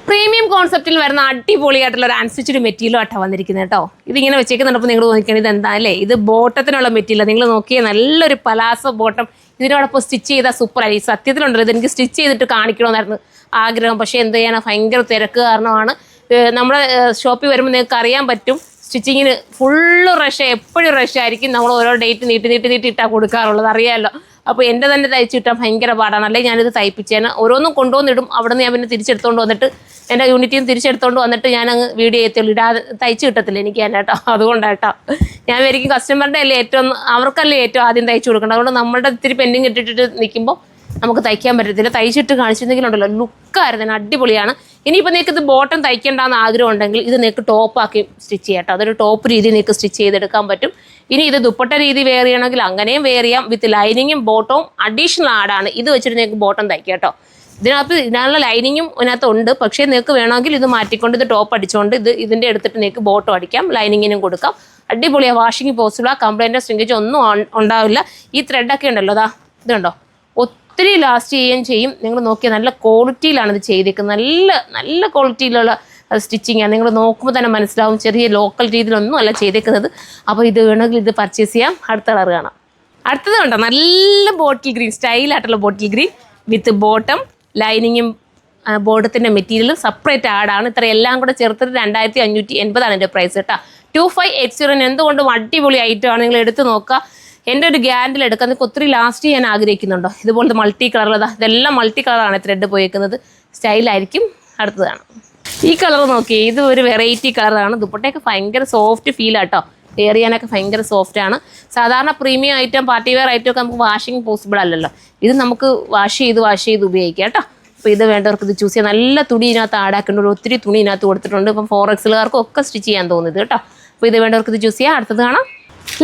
Premium കോൺസെപ്റ്റിൽ വരുന്ന അടിപൊളിയായിട്ടുള്ള ഒരു അൺസ്റ്റിച്ച്ഡ് മെറ്റീരിയലും ആയിട്ടാണ് വന്നിരിക്കുന്നത് കേട്ടോ. ഇതിങ്ങനെ വെച്ചേക്കുന്നുണ്ടപ്പോൾ നിങ്ങൾ നോക്കിയാൽ ഇത് എന്താ അല്ലേ, ഇത് ബോട്ടത്തിനുള്ള മെറ്റീരിയൽ. നിങ്ങൾ നോക്കിയാൽ നല്ലൊരു പലാസോ ബോട്ടം ഇതിനോടൊപ്പം സ്റ്റിച്ച് ചെയ്താൽ സൂപ്പറായി. സത്യത്തിലുണ്ടല്ലോ ഇതെനിക്ക് സ്റ്റിച്ച് ചെയ്തിട്ട് കാണിക്കണമെന്നായിരുന്നു ആഗ്രഹം. പക്ഷേ എന്ത് ചെയ്യാനാണ്, ഭയങ്കര തിരക്ക് കാരണമാണ്. നമ്മുടെ ഷോപ്പിൽ വരുമ്പോൾ നിങ്ങൾക്ക് അറിയാൻ പറ്റും, സ്റ്റിച്ചിങ്ങിന് ഫുള്ള് റഷ്, എപ്പോഴും റഷ് ആയിരിക്കും. നമ്മൾ ഓരോ ഡേറ്റ് നീട്ടി ഇട്ടാൽ കൊടുക്കാറുള്ളത് അറിയാമല്ലോ. അപ്പോൾ എൻ്റെ തന്നെ തയ്ച്ച് കിട്ടാൻ ഭയങ്കര പാടാണ്. അല്ലെങ്കിൽ ഞാനിത് തയ്പ്പിച്ചേനെ. ഓരോന്നും കൊണ്ടുവന്നിടും, അവിടെ നിന്ന് ഞാൻ പിന്നെ തിരിച്ചെടുത്തോണ്ട് വന്നിട്ട് എൻ്റെ യൂണിറ്റിൽ നിന്ന് തിരിച്ചെടുത്തോണ്ട് വന്നിട്ട് ഞാനങ്ങ് വീഡിയോ ചെയ്യത്തുള്ളൂ. ഇടാതെ തയ്ച്ച് കിട്ടത്തില്ല എനിക്ക് തന്നെ കേട്ടോ. അതുകൊണ്ടാട്ടോ ഞാൻ വരിക്കും കസ്റ്റമറിൻ്റെ അല്ലേ ഏറ്റവും, അവർക്കല്ലേ ഏറ്റവും ആദ്യം തയ്ച്ച് കൊടുക്കണം. അതുകൊണ്ട് നമ്മളുടെ ഇത്തിരി പെൻഡിങ് ഇട്ടിട്ട് നിൽക്കുമ്പോൾ നമുക്ക് തയ്ക്കാൻ പറ്റത്തില്ല. തയ്ച്ചിട്ട് കാണിച്ചിരുന്നെങ്കിലുണ്ടല്ലോ ലുക്കായിരുന്നു, അടിപൊളിയാണ്. ഇനിയിപ്പോൾ നിങ്ങൾക്ക് ഇത് ബോട്ടം തയ്ക്കേണ്ടെന്ന് ആഗ്രഹം ഉണ്ടെങ്കിൽ ഇത് നിങ്ങൾക്ക് ടോപ്പാക്കി സ്റ്റിച്ച് ചെയ്യാം കേട്ടോ. അതൊരു ടോപ്പ് രീതി നിങ്ങൾക്ക് സ്റ്റിച്ച് ചെയ്തെടുക്കാൻ പറ്റും. ഇനി ഇത് ദുപ്പട്ട രീതി വെയർ ചെയ്യണമെങ്കിൽ അങ്ങനെയും വെയർ ചെയ്യാം. വിത്ത് ലൈനിങ്ങും ബോട്ടവും അഡീഷണൽ ആഡാണ്. ഇത് വെച്ചിട്ട് നിങ്ങൾക്ക് ബോട്ടം തയ്ക്കാം കേട്ടോ. ഇതിനുള്ള ലൈനിങ്ങും ഇതിനകത്ത് ഉണ്ട്. പക്ഷേ നിങ്ങൾക്ക് വേണമെങ്കിൽ ഇത് മാറ്റിക്കൊണ്ട് ഇത് ടോപ്പ് അടിച്ചുകൊണ്ട് ഇതിൻ്റെ എടുത്തിട്ട് നിങ്ങൾക്ക് ബോട്ടം അടിക്കാം, ലൈനിങ്ങിനും കൊടുക്കാം. അടിപൊളിയാണ്. വാഷിങ് പോസിബിളാണ്. കംപ്ലൈൻറ്റോ സ്ട്രിങ്കേജോ ഒന്നും ഉണ്ടാവില്ല. ഈ ത്രെഡൊക്കെ ഉണ്ടല്ലോ, അതാ ഇതുണ്ടോ, ഒത്തിരി ലാസ്റ്റ് ചെയ്യുകയും ചെയ്യും. നിങ്ങൾ നോക്കിയാൽ നല്ല ക്വാളിറ്റിയിലാണ് ഇത് ചെയ്തേക്കുന്നത്. നല്ല ക്വാളിറ്റിയിലുള്ള സ്റ്റിച്ചിങ്ങാണ്. നിങ്ങൾ നോക്കുമ്പോൾ തന്നെ മനസ്സിലാവും, ചെറിയ ലോക്കൽ രീതിയിലൊന്നും അല്ല ചെയ്തേക്കുന്നത്. അപ്പോൾ ഇത് വേണമെങ്കിൽ ഇത് പർച്ചേസ് ചെയ്യാം. അടുത്ത കളർ കാണാം. അടുത്തത് കണ്ടോ, നല്ല ബോട്ടിൽ ഗ്രീൻ, സ്റ്റൈലായിട്ടുള്ള ബോട്ടിൽ ഗ്രീൻ വിത്ത് ബോട്ടം, ലൈനിങ്ങും ബോട്ടത്തിൻ്റെ മെറ്റീരിയലും സെപ്പറേറ്റ് ആഡാണ്. ഇത്ര എല്ലാം കൂടെ ചേർത്തിട്ട് 2580 എൻ്റെ പ്രൈസ് കേട്ടോ. 2580 എന്തുകൊണ്ടും അടിപൊളി ഐറ്റമാണ്. നിങ്ങൾ എടുത്ത് നോക്കുക. എൻ്റെ ഒരു ഗ്യാരണ്ടിൽ എടുക്കാൻ നിങ്ങൾക്ക് ഒത്തിരി ലാസ്റ്റ് ചെയ്യാൻ ആഗ്രഹിക്കുന്നുണ്ടോ? ഇതുപോലത്തെ മൾട്ടി കളറുള്ളതാ, ഇതെല്ലാം മൾട്ടി കളറാണ് ത്രെഡ് പോയേക്കുന്നത്. സ്റ്റൈലായിരിക്കും. അടുത്തതാണ് ഈ കളർ നോക്കിയേ, ഇത് ഒരു വെറൈറ്റി കളറാണ്. ദുപ്പട്ടയൊക്കെ ഭയങ്കര സോഫ്റ്റ് ഫീലാട്ടോ. വെയർ ചെയ്യാനൊക്കെ ഭയങ്കര സോഫ്റ്റാണ്. സാധാരണ premium item, party wear item ഒക്കെ നമുക്ക് വാഷിംഗ് പോസിബിൾ അല്ലല്ലോ. ഇത് നമുക്ക് വാഷ് ചെയ്ത് ഉപയോഗിക്കാം കേട്ടോ. അപ്പോൾ ഇത് വേണ്ടവർക്ക് ഇത് ചൂസ് ചെയ്യാം. നല്ല തുണി ഇതിനകത്ത് ആഡാക്കേണ്ട, ഒത്തിരി തുണി ഇതിനകത്ത് കൊടുത്തിട്ടുണ്ട്. ഇപ്പം 4XLകാർക്കും ഒക്കെ സ്റ്റിച്ച് ചെയ്യാൻ തോന്നുന്നത് കേട്ടോ. അപ്പോൾ ഇത് വേണ്ടവർക്ക് ഇത് ചൂസ് ചെയ്യാം. അടുത്തത് കാണാം.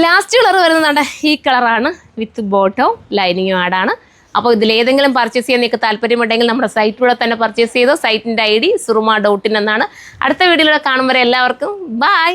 ലാസ്റ്റ് കളർ വരുന്നതാണ് ഈ കളറാണ്. വിത്ത് ബോട്ടോ ലൈനിങ്ങും ആഡാണ്. അപ്പോൾ ഇതിലേതെങ്കിലും പർച്ചേസ് ചെയ്യാൻ നിങ്ങൾക്ക് താല്പര്യമുണ്ടെങ്കിൽ നമ്മുടെ സൈറ്റിലൂടെ തന്നെ പർച്ചേസ് ചെയ്തോ. സൈറ്റിൻ്റെ ID suruma.in എന്നാണ്. അടുത്ത വീഡിയോയിലൂടെ കാണും വരെ എല്ലാവർക്കും ബൈ.